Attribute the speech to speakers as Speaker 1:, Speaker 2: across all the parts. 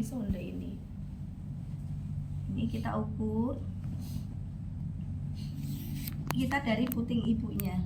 Speaker 1: sonde ini kita ukur, kita dari puting ibunya.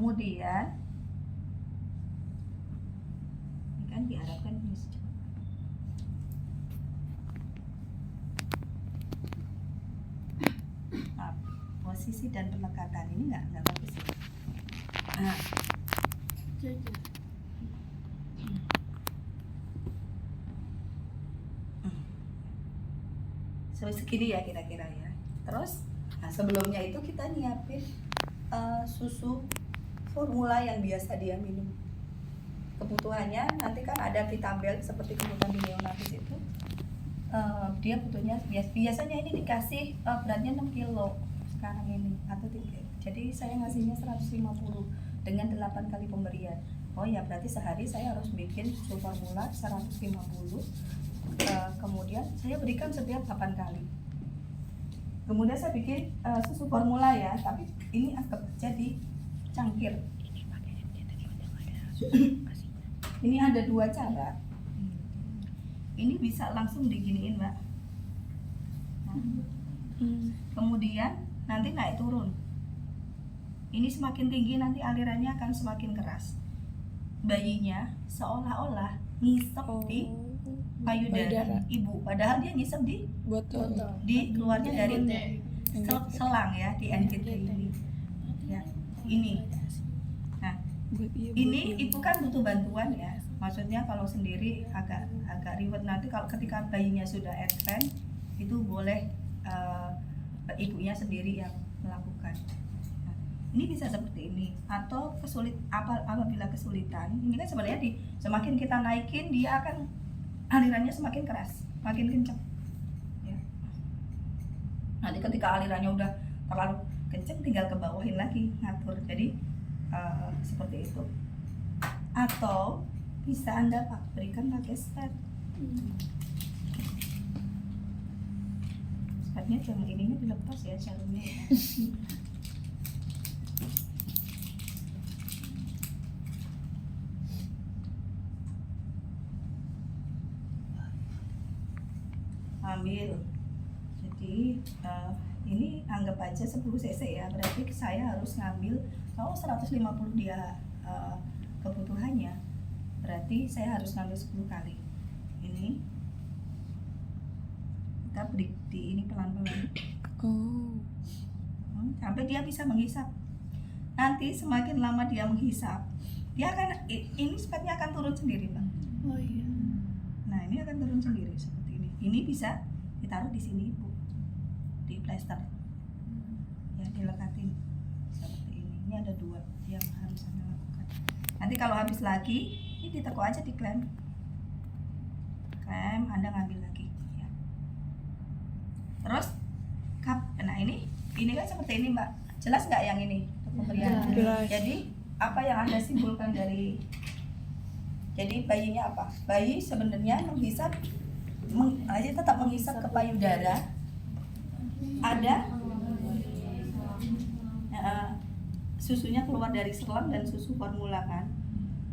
Speaker 1: Kemudian ini kan diharapkan ini posisi dan penekatan ini nggak bagus ya. Nah, segini ya kira-kira ya. Terus sebelumnya itu kita nyiapin susu formula yang biasa dia minum. Kebutuhannya nanti kan ada Vitabel seperti kebutuhan di neonatus itu. Dia butuhnya biasanya ini dikasih beratnya 6 kilo sekarang ini atau 3. Jadi saya ngasihnya 150 dengan 8 kali pemberian. Oh ya, berarti sehari saya harus bikin susu formula 150. Kemudian saya berikan setiap 8 kali. Kemudian saya bikin susu formula ya, tapi ini anggap jadi cangkir. Ini ada 2 cara. Ini bisa langsung diginiin, Mbak. Nah, kemudian nanti naik turun. Ini semakin tinggi nanti alirannya akan semakin keras. Bayinya seolah-olah ngisep di payudara ibu, padahal dia ngisep di botol. Di keluarnya dari selang ya, di NKT ini. Ya, ini. Nah, ini ibu kan butuh bantuan ya. Maksudnya kalau sendiri agak ribet. Nanti kalau ketika bayinya sudah advance itu boleh ibunya sendiri yang melakukan. Nah, ini bisa seperti ini. Atau apabila kesulitan, ini kan sebenarnya semakin kita naikin dia akan alirannya semakin keras, makin kencang. Ya. Nanti ketika alirannya udah terlalu kencang, tinggal ke bawahin lagi ngatur. Jadi seperti itu. Atau bisa Anda berikan pakai stat. Statnya jangan ininya dilepas ya, jalurnya. Ambil. Jadi ini anggap aja 10 cc ya, berarti saya harus ngambil kalau 150 dia kebutuhannya, berarti saya harus ngambil 10 kali. Ini kita beri di ini pelan-pelan. Sampai dia bisa menghisap. Nanti semakin lama dia menghisap, dia akan ini spatnya akan turun sendiri, Bang.
Speaker 2: Oh iya.
Speaker 1: Nah, ini akan turun sendiri seperti ini. Ini bisa ditaruh di sini, Bu. Di plester. Ya, dilekatin seperti ini. Ini ada 2 yang harus Anda lakukan. Nanti kalau habis lagi, ini ditekuk aja di klem. Klem, Anda ngambil lagi ya. Terus cup. Nah, ini kan seperti ini, Mbak. Jelas nggak yang ini? Pemberian.
Speaker 2: Jelas.
Speaker 1: Jadi, apa yang Anda simpulkan dari jadi bayinya apa? Bayi sebenarnya menghisap tetap menghisap ke payudara. Ada susunya keluar dari selang dan susu formula kan.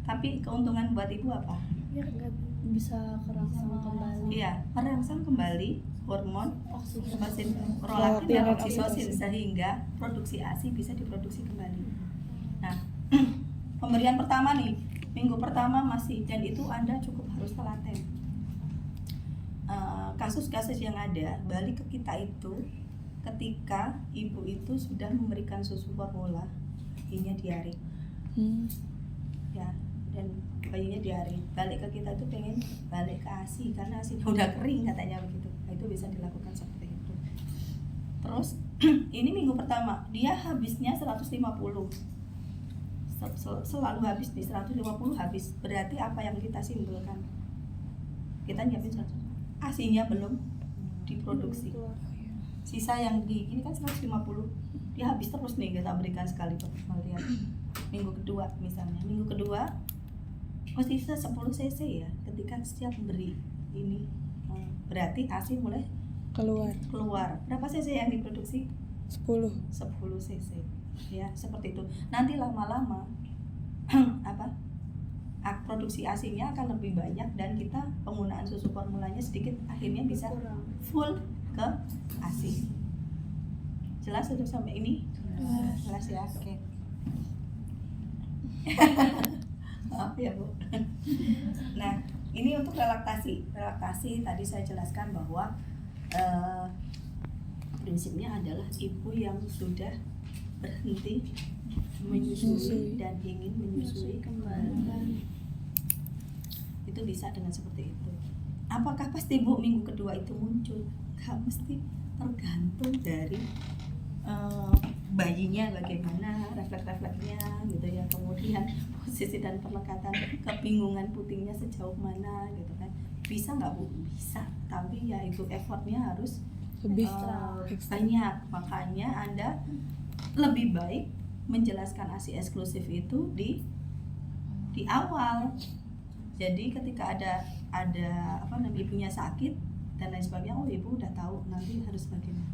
Speaker 1: Tapi keuntungan buat ibu apa?
Speaker 2: Ya nggak bisa kerangsang kembali.
Speaker 1: Iya, merangsang kembali hormon prolaktin dan oksitosin sehingga produksi ASI bisa diproduksi kembali. Nah, pemberian pertama nih, minggu pertama masih, dan itu Anda cukup harus telaten. Kasus-kasus yang ada balik ke kita itu ketika ibu itu sudah memberikan susu formula, bayinya diare, ya, dan bayinya diare, balik ke kita itu pengen balik ke ASI karena ASInya udah kering katanya begitu. Nah, itu bisa dilakukan seperti itu. Terus ini minggu pertama dia habisnya 150, selalu habis di 150 habis. Berarti apa yang kita simpulkan? Kita nyiapin 100. ASINYA belum diproduksi. Sisa yang di ini kan 150, dia habis terus nih kita berikan sekali lihat. Minggu kedua misalnya, minggu kedua sisa 10 cc ya. Ketika setiap beri ini berarti ASI mulai keluar. Berapa cc yang diproduksi? 10 cc ya, seperti itu. Nanti lama-lama produksi ASINYA akan lebih banyak dan kita penggunaan susu formulanya sedikit, akhirnya bisa full ke ASI. Jelas untuk sampai ini? Jelas ya, oke. Maaf ya Bu. Nah, ini untuk relaktasi. Relaktasi tadi saya jelaskan bahwa prinsipnya adalah ibu yang sudah berhenti menyusui dan ingin menyusui kembali. Itu bisa dengan seperti itu. Apakah pasti Bu minggu kedua itu muncul? Gak mesti, tergantung dari bayinya bagaimana, refleks-refleksnya gitu ya, kemudian posisi dan perlekatan, kebingungan putingnya sejauh mana gitu kan. Bisa nggak Bu? Bisa, tapi ya itu effortnya harus lebih banyak. Makanya Anda lebih baik menjelaskan ASI eksklusif itu di awal. Jadi ketika ada ibunya sakit dan lain sebagainya, oh ibu udah tahu nanti harus bagaimana.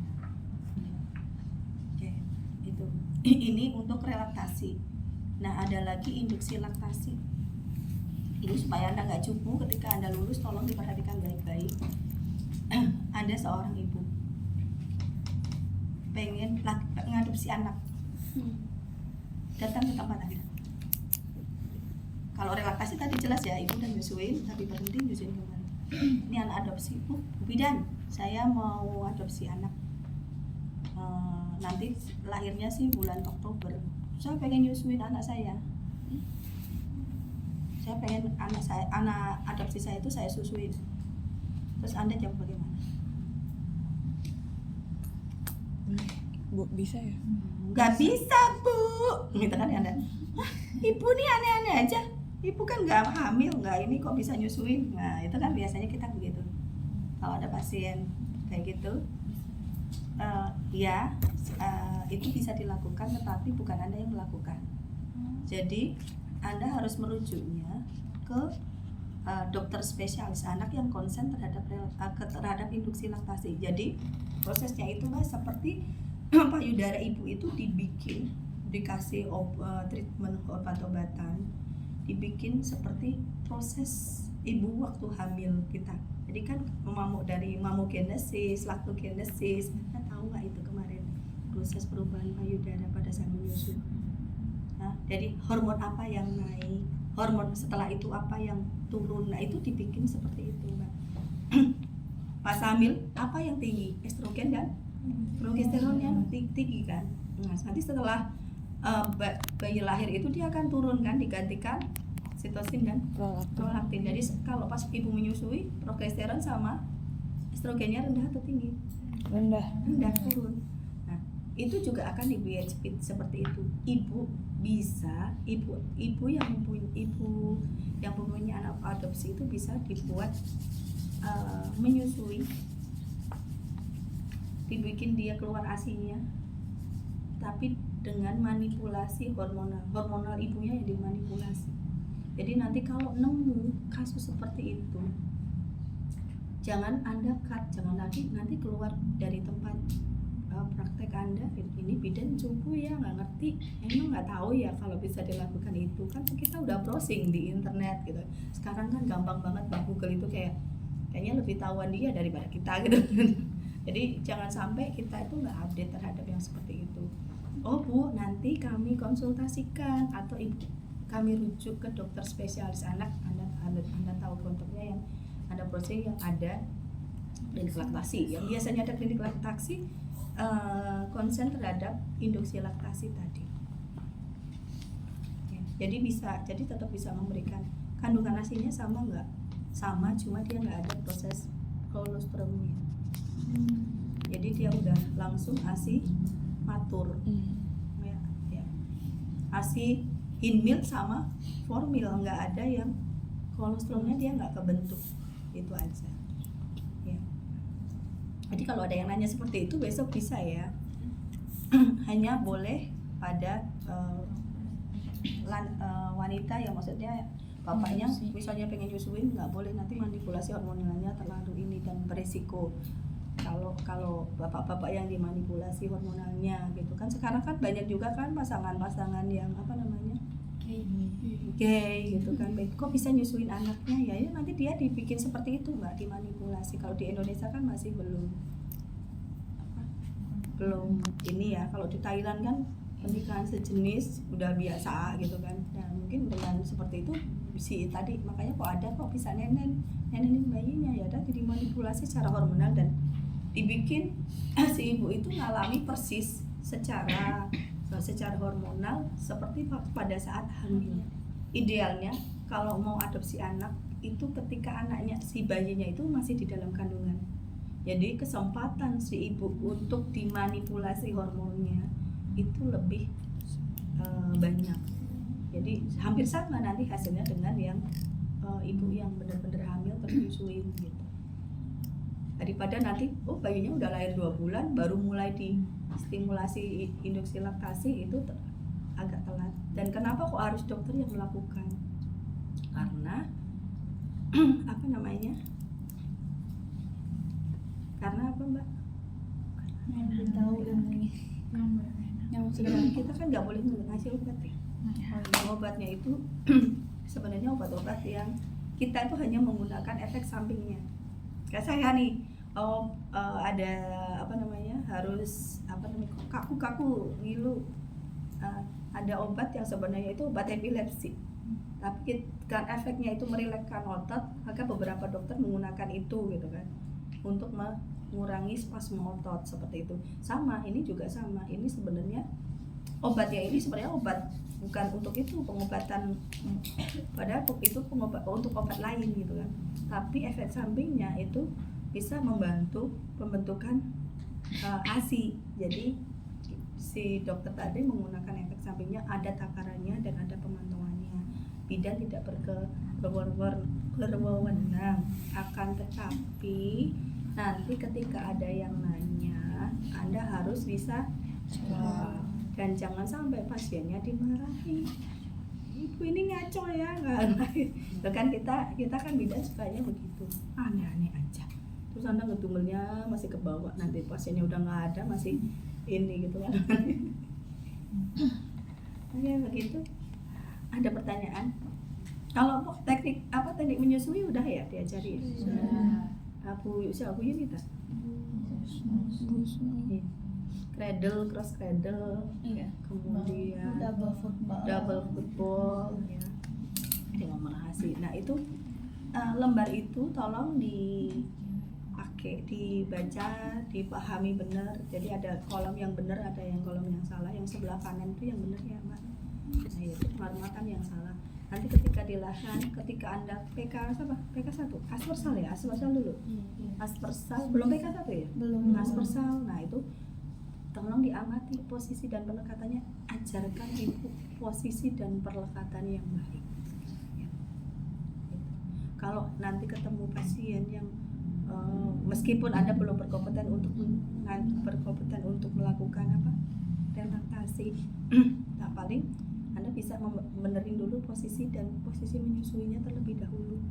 Speaker 1: Oke, itu. Ini untuk relaktasi. Nah, ada lagi induksi laktasi. Ini supaya Anda nggak cupu ketika Anda lulus, tolong diperhatikan baik-baik. Anda seorang ibu pengen ngadopsi anak, datang ke tempat Anda. Kalau relaktasi tadi jelas ya, ibu udah nyusuin tapi berhenti nyusuin kembali. Ini anak adopsi, Bu Bidan, saya mau adopsi anak. Nanti lahirnya sih bulan Oktober. Saya pengen nyusuin anak saya. Saya pengen anak adopsi saya itu saya susuin. Terus Anda jawab bagaimana?
Speaker 3: Bu, bisa ya?
Speaker 1: Gak bisa Bu, gitu kan Anda. Ibu nih aneh-aneh aja. Ibu kan nggak hamil, nggak ini kok bisa nyusuin. Nah itu kan biasanya kita begitu. Kalau ada pasien kayak gitu, itu bisa dilakukan, tetapi bukan Anda yang melakukan. Jadi Anda harus merujuknya ke dokter spesialis anak yang konsen terhadap induksi laktasi. Jadi prosesnya itu Mas seperti payudara ibu itu dikasih treatment obat-obatan, dibikin seperti proses ibu waktu hamil kita. Jadi kan dari mamogenesis, laktogenesis, Anda tahu nggak itu kemarin proses perubahan payudara pada saat menyusui. Nah, jadi hormon apa yang naik, hormon setelah itu apa yang turun, nah itu dibikin seperti itu Mbak. Pas hamil apa yang tinggi? Estrogen dan progesteron yang tinggi kan. Nah, nanti setelah bayi lahir itu dia akan turun kan, digantikan sitosin dan prolaktin. Jadi kalau pas ibu menyusui, progesteron sama estrogennya rendah atau tinggi? Rendah turun. Nah, itu juga akan di BHP seperti itu. Ibu yang mempunyai anak adopsi itu bisa dibuat menyusui, dibikin dia keluar ASINYA, tapi dengan manipulasi hormonal ibunya yang dimanipulasi. Jadi nanti kalau nemu kasus seperti itu, jangan Anda cut, jangan nanti keluar dari tempat praktek Anda, ini bidan cupu ya, nggak ngerti, emang nggak tahu ya kalau bisa dilakukan itu. Kan kita udah browsing di internet gitu. Sekarang kan gampang banget Bang, Google itu kayaknya lebih tahuan dia daripada kita gitu. Jadi jangan sampai kita itu nggak update terhadap yang seperti itu. Oh Bu, nanti kami konsultasikan atau kami rujuk ke dokter spesialis anak. Anda tahu kontaknya yang ada proses yang ada klinik laktasi. Yang biasanya ada klinik laktasi konsen terhadap induksi laktasi tadi. Ya, jadi tetap bisa memberikan kandungan ASINYA sama nggak? Sama, cuma dia nggak ada proses kolostrumnya. Jadi dia udah langsung ASI matur. Ya. ASI in milk sama formil, nggak ada yang kolostrumnya dia nggak kebentuk, itu aja. Jadi kalau ada yang nanya seperti itu besok bisa ya. Hanya boleh pada wanita yang maksudnya bapaknya misalnya pengen nyusuin, nggak boleh, nanti manipulasi hormonalnya terlalu ini dan beresiko. Kalau bapak-bapak yang dimanipulasi hormonalnya gitu kan, sekarang kan banyak juga kan pasangan-pasangan yang apa namanya gay gitu kan, kok bisa nyusuin anaknya ya, nanti dia dibikin seperti itu mbak, dimanipulasi. Kalau di Indonesia kan masih belum ini ya. Kalau di Thailand kan pernikahan sejenis udah biasa gitu kan. Nah mungkin dengan seperti itu si tadi makanya kok bisa nenenin bayinya ya, ada jadi manipulasi secara hormonal dan dibikin si ibu itu ngalami persis secara hormonal seperti pada saat hamil. Idealnya kalau mau adopsi anak itu ketika anaknya si bayinya itu masih di dalam kandungan. Jadi kesempatan si ibu untuk dimanipulasi hormonnya itu lebih banyak. Jadi hampir sama nanti hasilnya dengan yang ibu yang benar-benar hamil terus nyusuin gitu. Daripada nanti bayinya udah lahir 2 bulan baru mulai distimulasi induksi laktasi, itu agak telat. Dan kenapa kok harus dokter yang melakukan? Karena apa namanya? Karena apa mbak?
Speaker 2: Tahu yang sudah
Speaker 1: Kita kan nggak boleh ngasih obat ya. Obatnya itu sebenarnya obat-obat yang kita itu hanya menggunakan efek sampingnya. Kayak saya nih, ada apa namanya, harus apa namanya, kaku-kaku, ngilu. Ada obat yang sebenarnya itu obat epilepsi, tapi kan efeknya itu merilekskan otot, maka beberapa dokter menggunakan itu gitu kan, untuk mengurangi spasme otot seperti itu. Sama, ini juga sama. Ini sebenarnya obatnya ini sebenarnya obat bukan untuk itu pengobatan, padahal itu untuk obat lain gitu kan. Tapi efek sampingnya itu bisa membantu pembentukan ASI. Jadi si dokter tadi menggunakan efek sampingnya, ada takarannya dan ada pemantauannya. Bidan tidak berwenang, akan tetapi nanti ketika ada yang nanya, Anda harus bisa jawab. Dan jangan sampai pasiennya dimarahi, ibu ini ngaco ya, nggak kan, kita kan bidan sukanya begitu, aneh-aneh aja. Terus Anda ngedumelnya masih ke bawah, nanti pasiennya udah nggak ada masih ini gitu kan. Oke begitu. Ada pertanyaan? Kalau teknik menyusui udah ya diajari? Sudah. Bu Yunita? Cradle, cross cradle,
Speaker 2: iya.
Speaker 1: Kemudian
Speaker 2: Double
Speaker 1: football, ya. Dengan merahasi. Nah itu lembar itu tolong dipakai, dibaca, dipahami benar. Jadi ada kolom yang benar, ada yang kolom yang salah. Yang sebelah kanan itu yang benar ya mbak. Nah itu penghormatan yang salah. Nanti ketika di lahan, ketika Anda PK 1, aspersal ya, aspersal dulu. Aspersal, belum PK 1 ya?
Speaker 2: Belum.
Speaker 1: Aspersal, nah itu tolong diamati posisi dan pelekatannya, ajarkan ibu posisi dan pelekatan yang baik. Ya. Kalau nanti ketemu pasien yang meskipun Anda belum berkompeten untuk melakukan relaksasi, nah paling Anda bisa benerin dulu posisi dan posisi menyusuinya terlebih dahulu.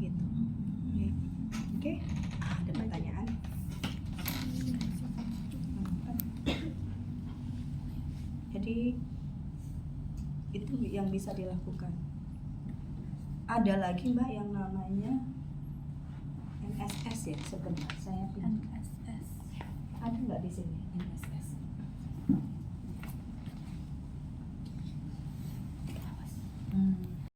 Speaker 1: Gitu. Ya. Oke, ada pertanyaan? Jadi itu yang bisa dilakukan. Ada lagi mbak yang namanya NSS ya, sebentar saya NSS. Ada nggak di sini NSS?